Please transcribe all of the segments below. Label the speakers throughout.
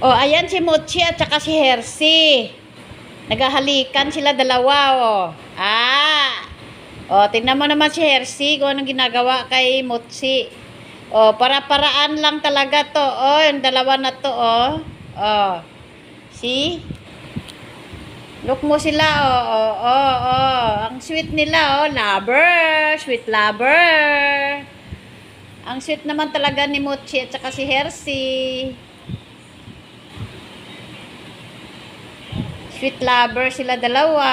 Speaker 1: Oh, ayan si Mochi at saka si Hershey. Naghahalikan sila dalawa, oh. Oh, tingnan mo naman si Hershey kung anong ginagawa kay Mochi. Oh, para-paraan lang talaga to. Oh, yung dalawa na to, oh. Oh. See? Look mo sila, oh, oh, oh, oh. Ang sweet nila, oh. Lover. Sweet lover. Ang sweet naman talaga ni Mochi at saka si Hershey. Sweet lover sila dalawa.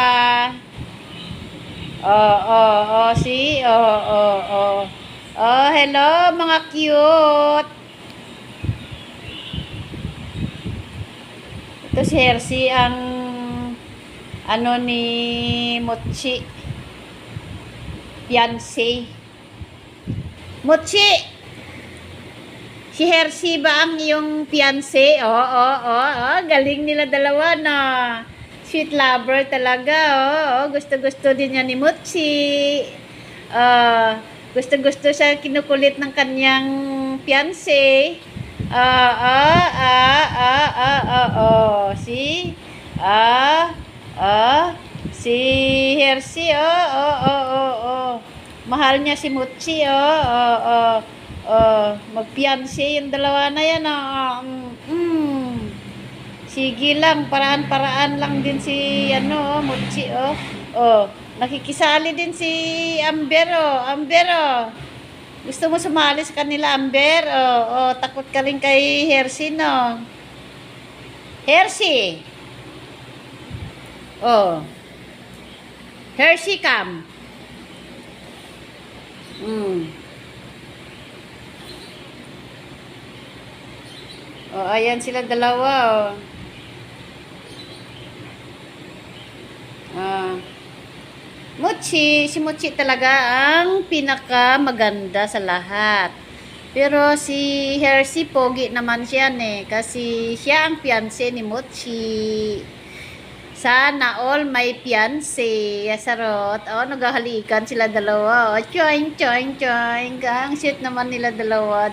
Speaker 1: See? Oh, hello mga cute. Ito si Hershey ang ano ni Mochi. Fiancé. Mochi! Si Hershey ba ang iyong fiancé? Galing nila dalawa na. Sweet lover talaga, Gusto-gusto din niya ni Mochi. Gusto-gusto siya kinukulit ng kanyang fiancé. See? Si Hershey, Mahal niya si Mochi, mag-fiancé yung dalawa na yan, Sige lang, paraan-paraan lang din si Mochi, nakikisali din si Amber, Amber, Gusto mo sumali sa kanila, Amber? Takot ka rin kay Hershey, no? Hershey. Hershey, come. Ayan sila dalawa, Mochi, si Mochi talaga ang pinaka maganda sa lahat. Pero si Hershey pogi naman siya kasi siya ang fiancé ni Mochi. Sana all may fiancé. Sarot. Naghahalikan sila dalawa. Choing, choing, choing. Ang sweet naman nila dalawa.